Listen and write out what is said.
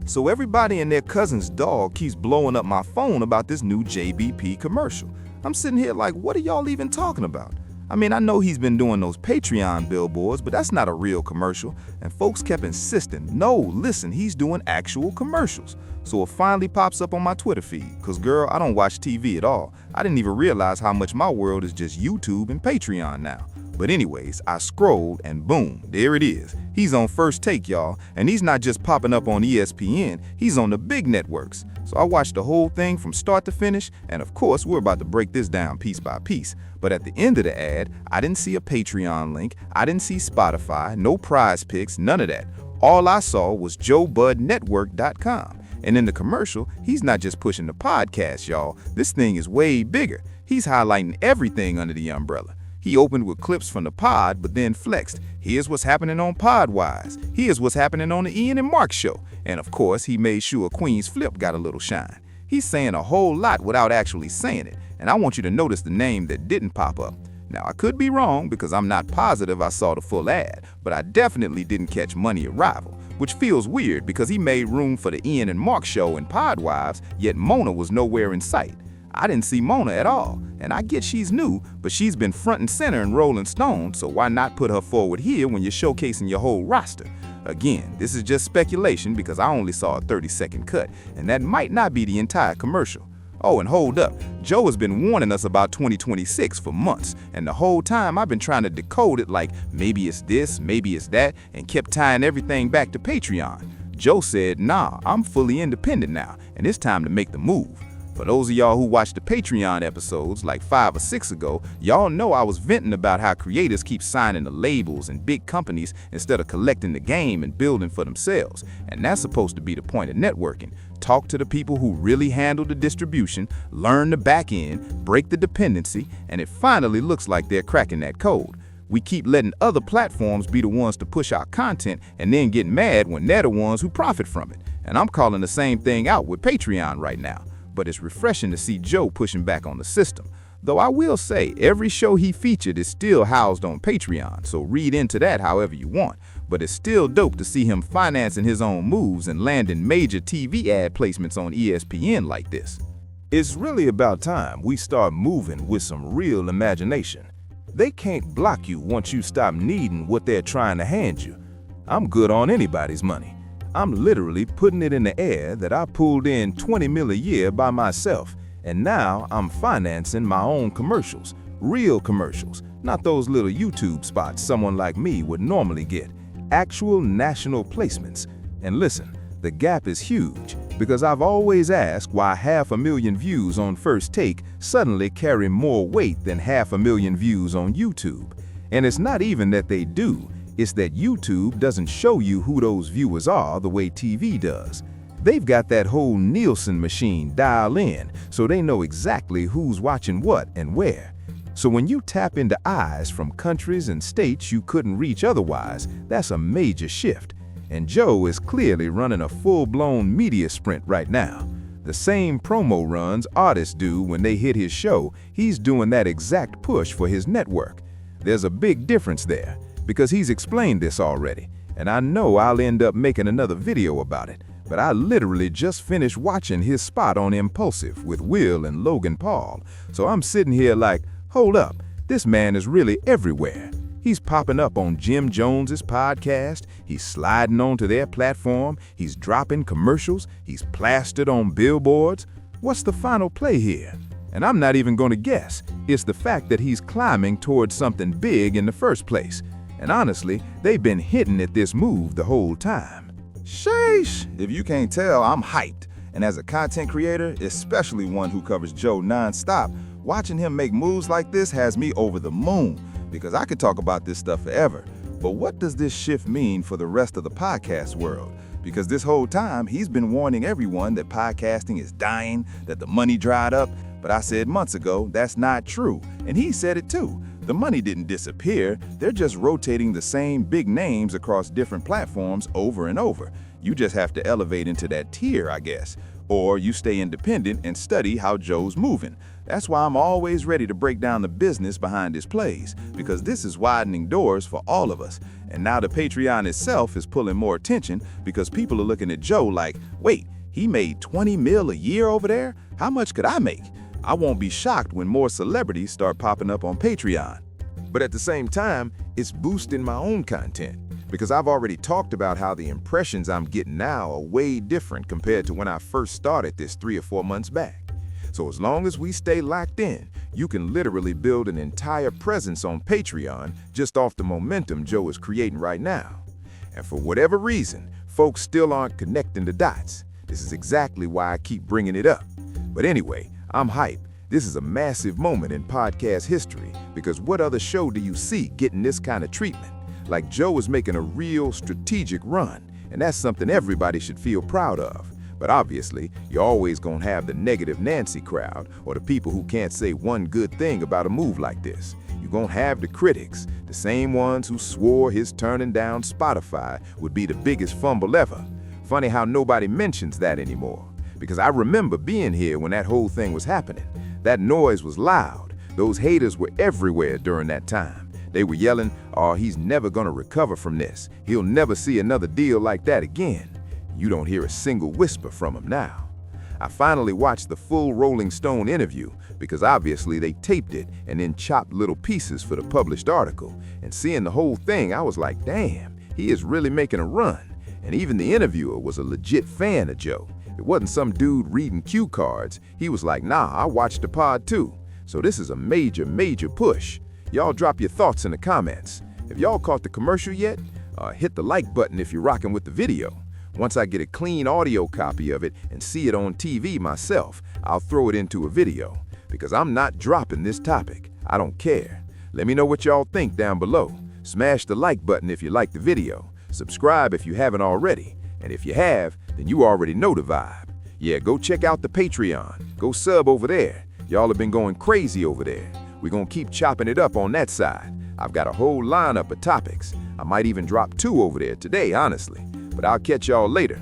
So everybody and their cousin's dog keeps blowing up my phone about this new JBP commercial. I'm sitting here like, what are y'all even talking about? I mean, I know he's been doing those Patreon billboards, but that's not a real commercial. And folks kept insisting, no, listen, he's doing actual commercials. So it finally pops up on my Twitter feed, because girl, I don't watch TV at all. I didn't even realize how much my world is just YouTube and Patreon now. But anyways, I scrolled and boom, there it is. He's on First Take, y'all, and he's not just popping up on ESPN, he's on the big networks. So I watched the whole thing from start to finish, and of course, we're about to break this down piece by piece. But at the end of the ad, I didn't see a Patreon link, I didn't see Spotify, no prize picks, none of that. All I saw was JoeBudNetwork.com. And in the commercial, he's not just pushing the podcast, y'all. This thing is way bigger. He's highlighting everything under the umbrella. He opened with clips from the pod, but then flexed. Here's what's happening on Podwise. Here's what's happening on the Ian and Mark show. And of course, he made sure Queen's Flip got a little shine. He's saying a whole lot without actually saying it. And I want you to notice the name that didn't pop up. Now, I could be wrong because I'm not positive I saw the full ad, but I definitely didn't catch Money Arrival, which feels weird because he made room for the Ian and Mark show and Podwives, yet Mona was nowhere in sight. I didn't see Mona at all, and I get she's new, but she's been front and center in Rolling Stone, so why not put her forward here when you're showcasing your whole roster? Again, this is just speculation because I only saw a 30-second cut, and that might not be the entire commercial. Oh, and hold up, Joe has been warning us about 2026 for months, and the whole time I've been trying to decode it like maybe it's this, maybe it's that, and kept tying everything back to Patreon. Joe said, nah, I'm fully independent now, and it's time to make the move. For those of y'all who watched the Patreon episodes like 5 or 6 ago, y'all know I was venting about how creators keep signing the labels and big companies instead of collecting the game and building for themselves. And that's supposed to be the point of networking. Talk to the people who really handle the distribution, learn the back end, break the dependency, and it finally looks like they're cracking that code. We keep letting other platforms be the ones to push our content and then get mad when they're the ones who profit from it. And I'm calling the same thing out with Patreon right now. But it's refreshing to see Joe pushing back on the system. Though I will say, every show he featured is still housed on Patreon, so read into that however you want. But it's still dope to see him financing his own moves and landing major TV ad placements on ESPN like this. It's really about time we start moving with some real imagination. They can't block you once you stop needing what they're trying to hand you. I'm good on anybody's money. I'm literally putting it in the air that I pulled in $20 million a year by myself, and now I'm financing my own commercials, real commercials, not those little YouTube spots someone like me would normally get, actual national placements. And listen, the gap is huge because I've always asked why 500,000 views on First Take suddenly carry more weight than 500,000 views on YouTube. And it's not even that they do. It's that YouTube doesn't show you who those viewers are the way TV does. They've got that whole Nielsen machine dialed in, so they know exactly who's watching what and where. So when you tap into eyes from countries and states you couldn't reach otherwise, that's a major shift. And Joe is clearly running a full-blown media sprint right now. The same promo runs artists do when they hit his show, he's doing that exact push for his network. There's a big difference there, because he's explained this already, and I know I'll end up making another video about it, but I literally just finished watching his spot on Impulsive with Will and Logan Paul, so I'm sitting here like, hold up, this man is really everywhere. He's popping up on Jim Jones's podcast, he's sliding onto their platform, he's dropping commercials, he's plastered on billboards. What's the final play here? And I'm not even going to guess. It's the fact that he's climbing towards something big in the first place. And honestly, they've been hitting at this move the whole time. Sheesh! If you can't tell, I'm hyped. And as a content creator, especially one who covers Joe nonstop, watching him make moves like this has me over the moon, because I could talk about this stuff forever. But what does this shift mean for the rest of the podcast world? Because this whole time, he's been warning everyone that podcasting is dying, that the money dried up. But I said months ago, that's not true. And he said it too. The money didn't disappear, they're just rotating the same big names across different platforms over and over. You just have to elevate into that tier, I guess. Or you stay independent and study how Joe's moving. That's why I'm always ready to break down the business behind his plays, because this is widening doors for all of us. And now the Patreon itself is pulling more attention because people are looking at Joe like, wait, he made 20 mil a year over there? How much could I make? I won't be shocked when more celebrities start popping up on Patreon. But at the same time, it's boosting my own content, because I've already talked about how the impressions I'm getting now are way different compared to when I first started this 3 or 4 months back. So as long as we stay locked in, you can literally build an entire presence on Patreon just off the momentum Joe is creating right now. And for whatever reason, folks still aren't connecting the dots. This is exactly why I keep bringing it up. But anyway, I'm hyped. This is a massive moment in podcast history, because what other show do you see getting this kind of treatment? Like Joe is making a real strategic run, and that's something everybody should feel proud of. But obviously, you're always gonna have the negative Nancy crowd, or the people who can't say one good thing about a move like this. You're gonna have the critics, the same ones who swore his turning down Spotify would be the biggest fumble ever. Funny how nobody mentions that anymore, because I remember being here when that whole thing was happening. That noise was loud. Those haters were everywhere during that time. They were yelling, oh, he's never gonna recover from this. He'll never see another deal like that again. You don't hear a single whisper from him now. I finally watched the full Rolling Stone interview, because obviously they taped it and then chopped little pieces for the published article. And seeing the whole thing, I was like, damn, he is really making a run. And even the interviewer was a legit fan of Joe. It wasn't some dude reading cue cards. He was like, nah, I watched the pod too. So this is a major, major push. Y'all drop your thoughts in the comments. If y'all caught the commercial yet, hit the like button if you're rocking with the video. Once I get a clean audio copy of it and see it on TV myself, I'll throw it into a video, because I'm not dropping this topic. I don't care. Let me know what y'all think down below. Smash the like button if you like the video. Subscribe if you haven't already. And if you have, then you already know the vibe. Yeah, go check out the Patreon. Go sub over there. Y'all have been going crazy over there. We're gonna keep chopping it up on that side. I've got a whole lineup of topics. I might even drop 2 over there today, honestly. But I'll catch y'all later.